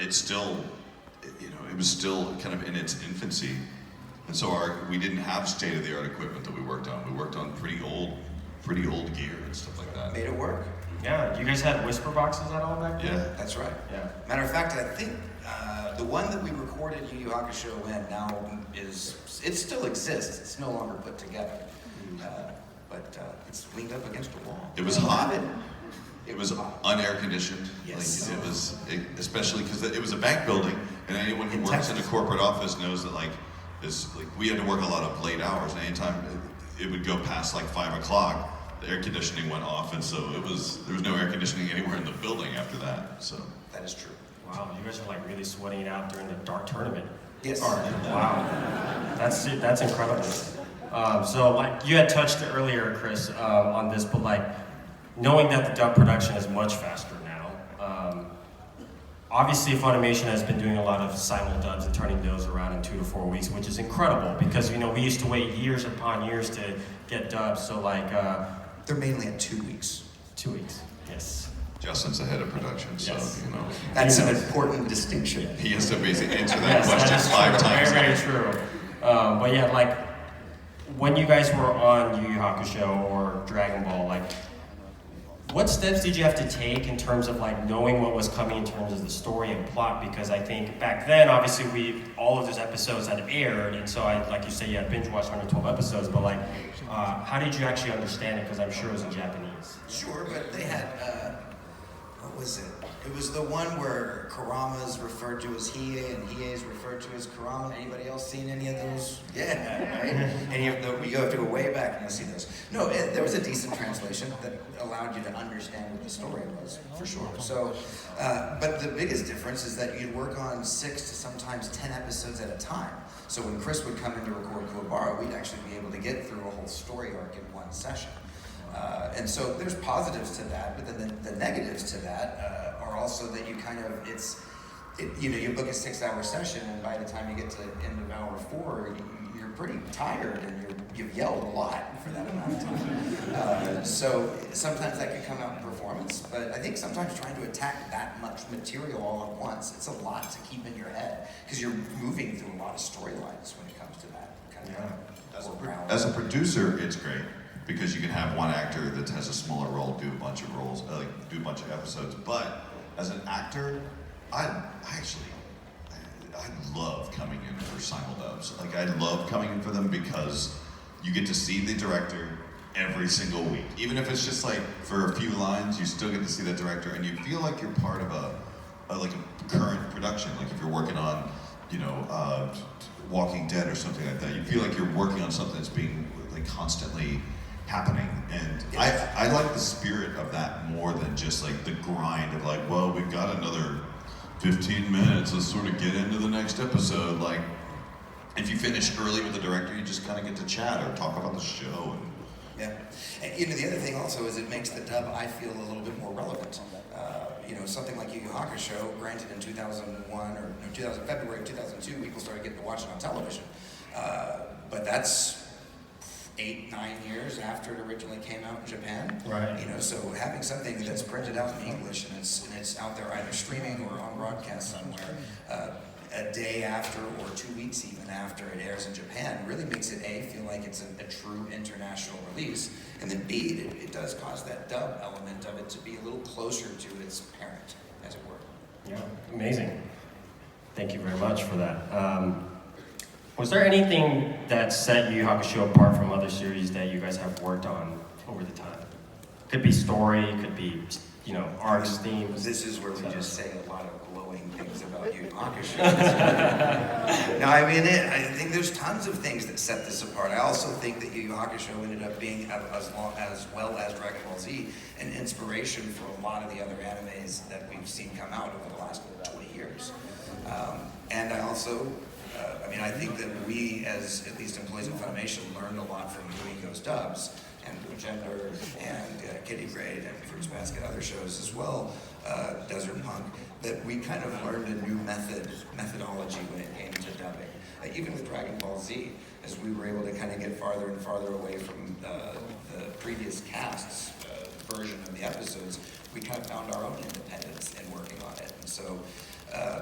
it's still, it was still kind of in its infancy. And so we didn't have state-of-the-art equipment that we worked on. We worked on pretty old gear and stuff like that. Made it work. Yeah, you guys had whisper boxes at all back then? Yeah. That's right. Yeah. Matter of fact, I think the one that we recorded Yu Hakusho in now it still exists. It's no longer put together. But it's leaned up against a wall. It was hot. It was unair conditioned. Yes. Like, especially because it was a bank building, and anyone who works in a corporate office knows that we had to work a lot of late hours, and anytime it would go past like 5 o'clock, the air conditioning went off, and so there was no air conditioning anywhere in the building after that. So that is true. Wow, you guys are like really sweating it out during the dart tournament. Yes. Wow, that's incredible. So like you had touched earlier, Chris, on this, but like knowing that the dub production is much faster now. Obviously, Funimation has been doing a lot of simul dubs and turning those around in 2 to 4 weeks, which is incredible because we used to wait years upon years to get dubs. So like they're mainly at 2 weeks. 2 weeks, yes. Justin's ahead of production, so Yes. That's an important distinction. He has to basically answer that question 5 times. Very true. But yeah, like when you guys were on Yu Hakusho or Dragon Ball, like what steps did you have to take in terms of like knowing what was coming in terms of the story and plot? Because I think back then, obviously, all of those episodes had aired, and so like you say, you had binge watched 112 episodes. But like, how did you actually understand it? Because I'm sure it was in Japanese. Sure, but they had what was it? It was the one where Kurama's referred to as Hiei and Hiei's referred to as Kurama. Anybody else seen any of those? Yeah, right? And you have to go way back and see those. No, there was a decent translation that allowed you to understand what the story was, for sure. So, but the biggest difference is that you'd work on 6 to sometimes 10 episodes at a time. So when Chris would come in to record Kuwabara, we'd actually be able to get through a whole story arc in one session. And so there's positives to that, but then the negatives to that are also that you kind of, you book a 6-hour session, and by the time you get to the end of hour 4, you're pretty tired, and you've yelled a lot for that amount of time. So sometimes that can come out in performance, but I think sometimes trying to attack that much material all at once, it's a lot to keep in your head, because you're moving through a lot of storylines when it comes to that kind of. As a producer, it's great. Because you can have one actor that has a smaller role do a bunch of roles, do a bunch of episodes. But as an actor, I love coming in for simuldubs. Like, I love coming in for them because you get to see the director every single week. Even if it's just like for a few lines, you still get to see that director, and you feel like you're part of a current production. Like if you're working on, Walking Dead or something like that, you feel like you're working on something that's being like constantly happening, and I like the spirit of that more than just like the grind of like, well, we've got another 15 minutes, let's sort of get into the next episode. Like, if you finish early with the director, you just kind of get to chat or talk about the show. Yeah, and the other thing also is it makes the dub, I feel, a little bit more relevant. Something like Yu Hakusho, granted in 2001 or February of 2002, people started getting to watch it on television, but that's 8-9 years after it originally came out in Japan. Right. So having something that's printed out in English and it's out there either streaming or on broadcast somewhere a day after or 2 weeks even after it airs in Japan really makes it A, feel like it's a true international release, and then B, it does cause that dub element of it to be a little closer to its parent, as it were. Yeah, amazing. Thank you very much for that. Was there anything that set Yu Hakusho apart from other series that you guys have worked on over the time? Could be story, could be, arcs, themes. This is where we just say a lot of glowing things about Yu Hakusho. No, I think there's tons of things that set this apart. I also think that Yu Hakusho ended up being, as well as Dragon Ball Z, an inspiration for a lot of the other animes that we've seen come out over the last 20 years. And I also, I think that we, as at least employees of Funimation, learned a lot from Yumiko's dubs, and Gender, and Kitty Grade, and Fruits Basket, other shows as well, Desert Punk, that we kind of learned a new methodology when it came to dubbing. Even with Dragon Ball Z, as we were able to kind of get farther and farther away from the previous cast's version of the episodes, we kind of found our own independence in working on it. And so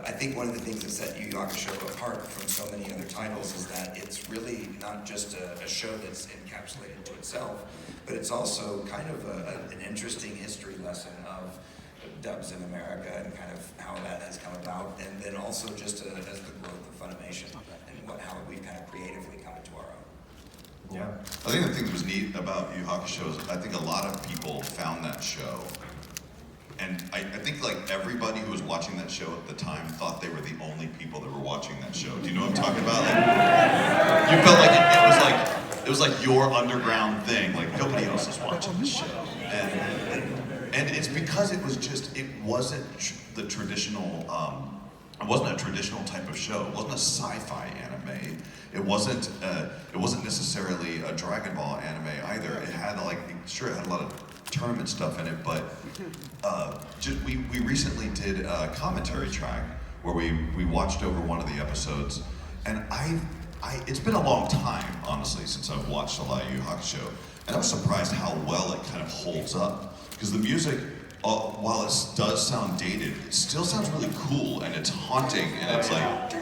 I think think one of the things that set Yu Hakusho apart from so many other titles is that it's really not just a show that's encapsulated to itself, but it's also kind of an interesting history lesson of dubs in America and kind of how that has come about, and then also just as the growth of Funimation and how we've kind of creatively come into our own. Yeah. I think the thing that was neat about Yu Hakusho is I think a lot of people found that show, and I think like everybody who was watching that show at the time thought they were the only people that were watching that show. Do you know what I'm talking about? Like, you felt like it was like your underground thing. Like nobody else is watching this show, and it's because it wasn't the traditional. It wasn't a traditional type of show. It wasn't a sci-fi anime. It wasn't necessarily a Dragon Ball anime either. It had it had a lot of tournament stuff in it, but we recently did a commentary track where we watched over one of the episodes, and it's been a long time, honestly, since I've watched a lot of Yu Hakusho, and I was surprised how well it kind of holds up, because the music, while it does sound dated, it still sounds really cool, and it's haunting, and it's like,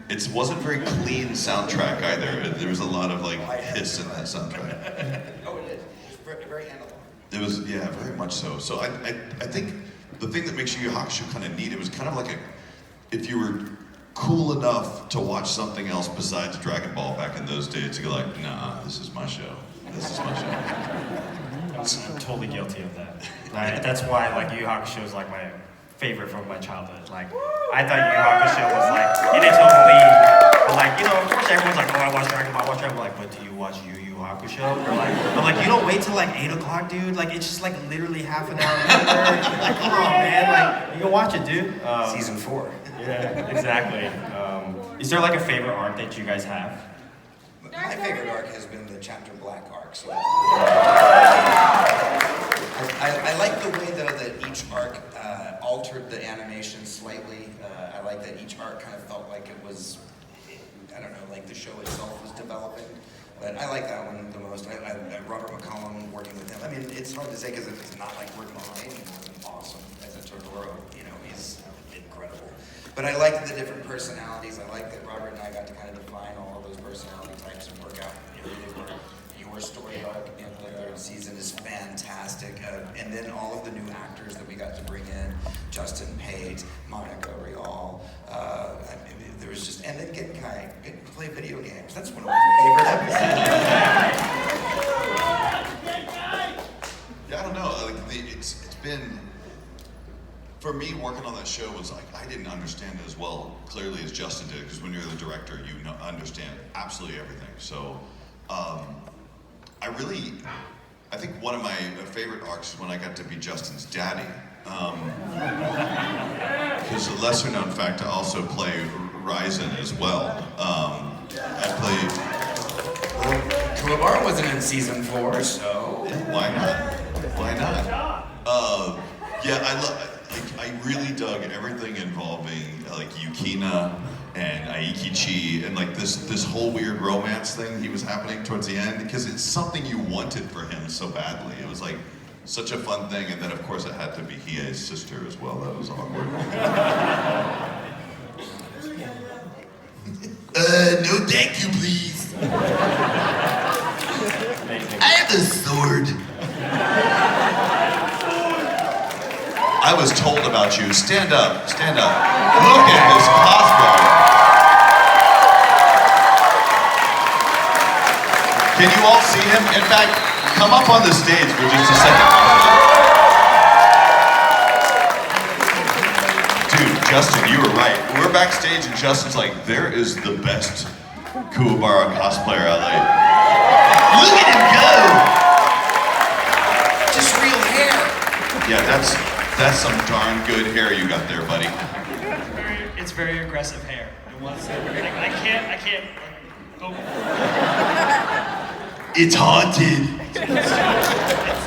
it wasn't very clean soundtrack either. There was a lot of like hiss in that soundtrack. Oh, it is. It's very analog. It was, yeah, very much so. So I think the thing that makes Yu Hakusho kind of neat, it was kind of like if you were cool enough to watch something else besides Dragon Ball back in those days, to go like, nah, this is my show. This is my show. I'm totally guilty of that. That's why like Yu Hakusho is like my favorite from my childhood. Like I thought Yu Hakusho was like in its own league. But like, of course everyone's like, oh, I watch Dragon Ball, I watch Dragon Ball. Like, but do you watch Yu Hakusho? I'm like, you don't wait till like 8 o'clock, dude. Like it's just like literally half an hour later. Like, come on, man. Like you can watch it, dude. Season 4. Yeah, exactly. Is there like a favorite arc that you guys have? My favorite arc has been the Chapter Black arc. So I like the way though that each arc altered the animation slightly. I like that each arc kind of felt like it was, I don't know, like the show itself was developing. But I like that one the most. Robert McCollum, working with him. I mean, it's hard to say because it's not like working on anything more than awesome as a Totoro. He's incredible. But I like the different personalities. I like that Robert and I got to kind of define all of those personality types and work out your story arc in the third season is fantastic. And then all of the new actors that we got to bring in, Justin Pate, Monica Rial, there was just, and then Genkai, getting to play video games. That's one of my favorite episodes. Yeah, I don't know. Like it's been, for me, working on that show was like, I didn't understand it as well clearly as Justin did, because when you're the director, you understand absolutely everything. So I think one of my favorite arcs is when I got to be Justin's daddy. Because a lesser known fact, I also play Ryzen as well. I played... Kuwabara wasn't in season 4, so... Yeah, why not? Why not? I really dug everything involving like Yukina and Aikichi and like this whole weird romance thing he was happening towards the end, because it's something you wanted for him so badly. It was like such a fun thing, and then of course it had to be Hiei's sister as well. That was awkward. No thank you, please. I have a sword. I was told about you. Stand up, stand up. Look at this cosplay. Can you all see him? In fact, come up on the stage for just a second. Dude, Justin, you were right. We're backstage and Justin's like, there is the best Kuwabara cosplayer out there. Look at him go! Just real hair. Yeah, that's some darn good hair you got there, buddy. It's very aggressive hair. It was. I can't. Oh. It's haunted. It's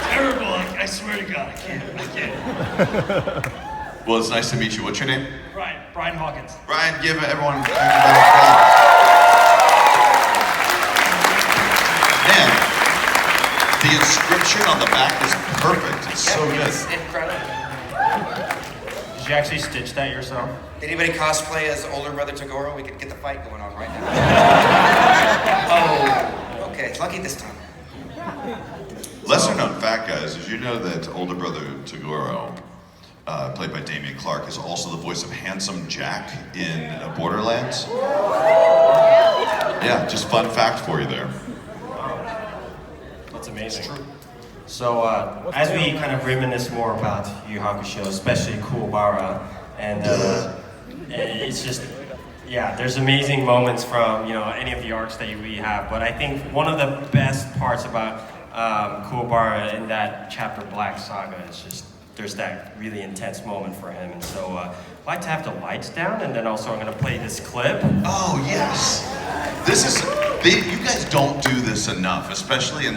terrible. I swear to God, I can't. Well, it's nice to meet you. What's your name? Brian Hawkins. Brian, give everyone. Man, the inscription on the back is perfect. It's so good. It's incredible. Did Did you actually stitch that yourself? Did anybody cosplay as older brother Toguro? We could get the fight going on right now. Oh, okay. It's lucky this time. Lesser known fact, guys, is you know that older brother Toguro, played by Damian Clark, is also the voice of Handsome Jack in Borderlands. Yeah, just fun fact for you there. That's amazing. So as we kind of reminisce more about Yu Hakusho, especially Kuwabara, and it's just, yeah, there's amazing moments from any of the arcs that we have. But I think one of the best parts about Kuwabara in that chapter Black Saga is just there's that really intense moment for him. And so I'd like to have the lights down, and then also I'm going to play this clip. Oh yes, this is you guys don't do this enough, especially in